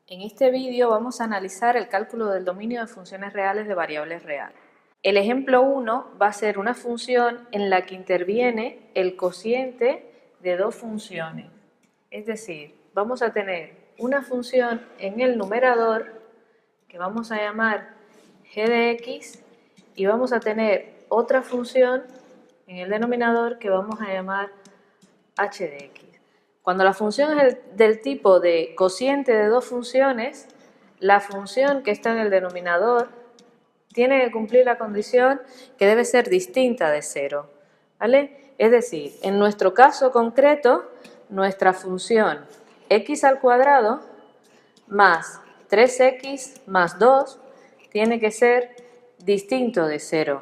En este vídeo vamos a analizar el cálculo del dominio de funciones reales de variables reales. El ejemplo 1 va a ser una función en la que interviene el cociente de dos funciones. Es decir, vamos a tener una función en el numerador que vamos a llamar g de x y vamos a tener otra función en el denominador que vamos a llamar h de x. Cuando la función es del tipo de cociente de dos funciones, la función que está en el denominador tiene que cumplir la condición que debe ser distinta de 0, ¿vale? Es decir, en nuestro caso concreto, nuestra función x al cuadrado más 3x más 2 tiene que ser distinto de 0.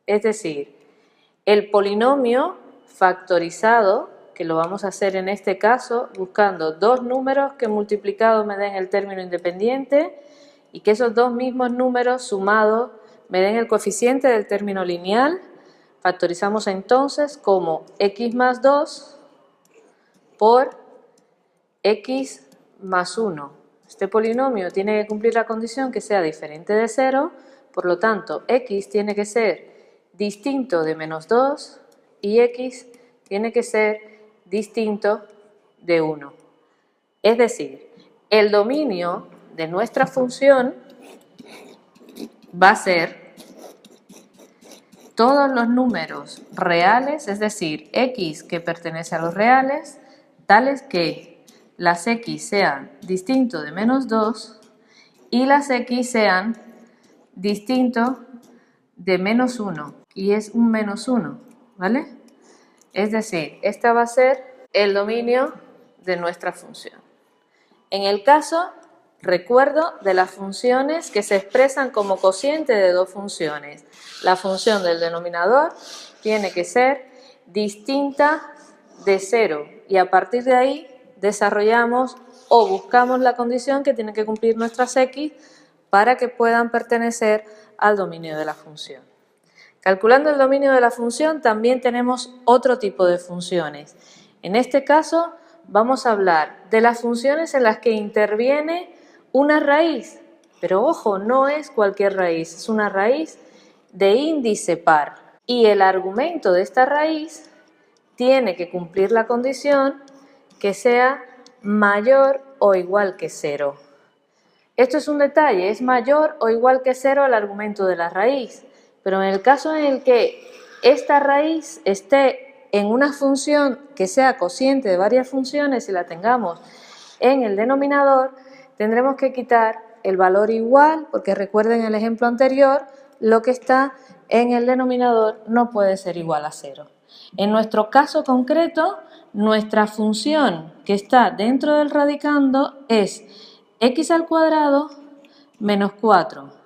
Es decir, el polinomio factorizado, que lo vamos a hacer en este caso buscando dos números que multiplicados me den el término independiente y que esos dos mismos números sumados me den el coeficiente del término lineal. Factorizamos entonces como x más 2 por x más 1. Este polinomio tiene que cumplir la condición que sea diferente de 0, por lo tanto x tiene que ser distinto de menos 2 y x tiene que ser distinto de 1. Es decir, el dominio de nuestra función va a ser todos los números reales, es decir, x que pertenece a los reales, tales que las x sean distinto de menos 2 y las x sean distinto de menos 1, y es un menos 1, ¿vale? Es decir, este va a ser el dominio de nuestra función. En el caso, recuerdo, de las funciones que se expresan como cociente de dos funciones, la función del denominador tiene que ser distinta de 0 y a partir de ahí desarrollamos o buscamos la condición que tiene que cumplir nuestras x para que puedan pertenecer al dominio de la función. Calculando el dominio de la función también tenemos otro tipo de funciones. En este caso vamos a hablar de las funciones en las que interviene una raíz, pero ojo, no es cualquier raíz, es una raíz de índice par y el argumento de esta raíz tiene que cumplir la condición que sea mayor o igual que 0. Esto es un detalle, es mayor o igual que 0 el argumento de la raíz. Pero en el caso en el que esta raíz esté en una función que sea cociente de varias funciones y la tengamos en el denominador, tendremos que quitar el valor igual, porque recuerden el ejemplo anterior, lo que está en el denominador no puede ser igual a 0. En nuestro caso concreto, nuestra función que está dentro del radicando es x al cuadrado menos 4.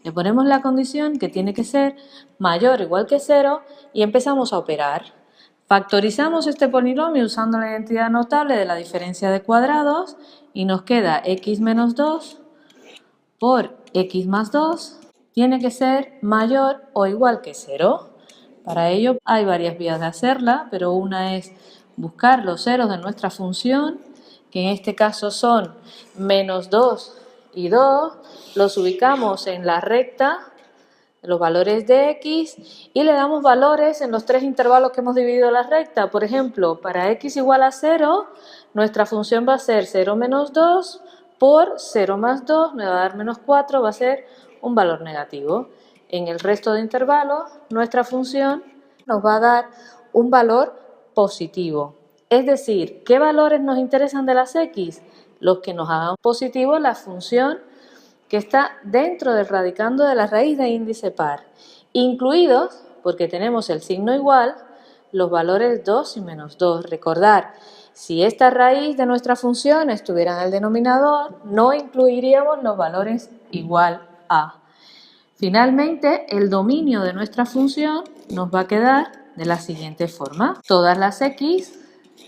Le ponemos la condición que tiene que ser mayor o igual que 0 y empezamos a operar. Factorizamos este polinomio usando la identidad notable de la diferencia de cuadrados y nos queda x menos 2 por x más 2 tiene que ser mayor o igual que 0. Para ello hay varias vías de hacerla, pero una es buscar los ceros de nuestra función, que en este caso son menos 2 y 2, los ubicamos en la recta, los valores de x, y le damos valores en los tres intervalos que hemos dividido la recta. Por ejemplo, para x igual a 0, nuestra función va a ser 0 menos 2 por 0 más 2, me va a dar menos 4, va a ser un valor negativo. En el resto de intervalos, nuestra función nos va a dar un valor positivo. Es decir, ¿qué valores nos interesan de las x? Los que nos hagan positivo la función que está dentro del radicando de la raíz de índice par, incluidos, porque tenemos el signo igual, los valores 2 y menos 2. Recordar, si esta raíz de nuestra función estuviera en el denominador, no incluiríamos los valores igual a. Finalmente, el dominio de nuestra función nos va a quedar de la siguiente forma. Todas las x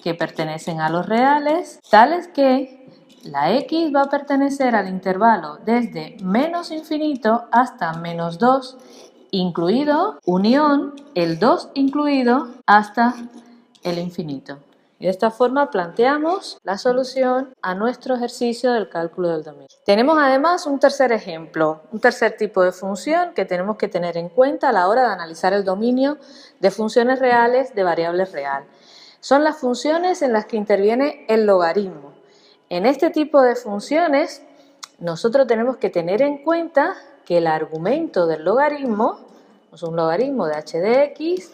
que pertenecen a los reales, tales que la x va a pertenecer al intervalo desde menos infinito hasta menos 2, incluido, unión, el 2 incluido hasta el infinito. Y de esta forma planteamos la solución a nuestro ejercicio del cálculo del dominio. Tenemos además un tercer ejemplo, un tercer tipo de función que tenemos que tener en cuenta a la hora de analizar el dominio de funciones reales de variables real. Son las funciones en las que interviene el logaritmo. En este tipo de funciones nosotros tenemos que tener en cuenta que el argumento del logaritmo, es un logaritmo de h de x.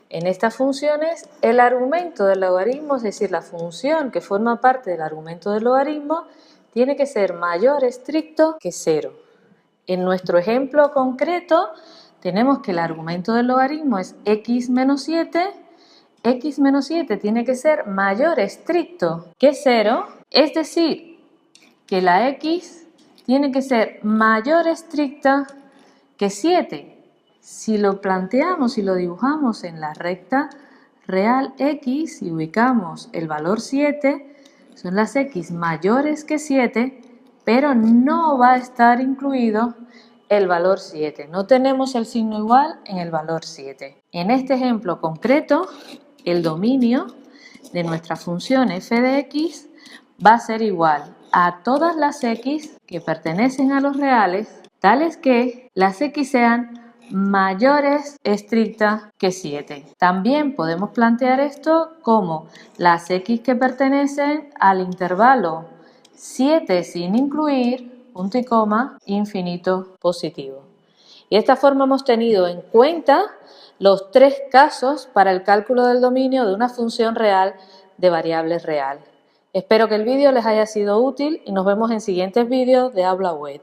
En estas funciones, el argumento del logaritmo, es decir, la función que forma parte del argumento del logaritmo, tiene que ser mayor estricto que 0. En nuestro ejemplo concreto, tenemos que el argumento del logaritmo es x menos 7. X menos 7 tiene que ser mayor estricto que 0, es decir, que la x tiene que ser mayor estricta que 7. Si lo planteamos y lo dibujamos en la recta real x y ubicamos el valor 7, son las x mayores que 7, pero no va a estar incluido el valor 7. No tenemos el signo igual en el valor 7. En este ejemplo concreto, el dominio de nuestra función f de x va a ser igual a todas las x que pertenecen a los reales, tales que las x sean mayores estrictas que 7. También podemos plantear esto como las x que pertenecen al intervalo 7 sin incluir, punto y coma, infinito positivo. Y de esta forma hemos tenido en cuenta los 3 casos para el cálculo del dominio de una función real de variables real. Espero que el vídeo les haya sido útil y nos vemos en siguientes vídeos de Aula Web.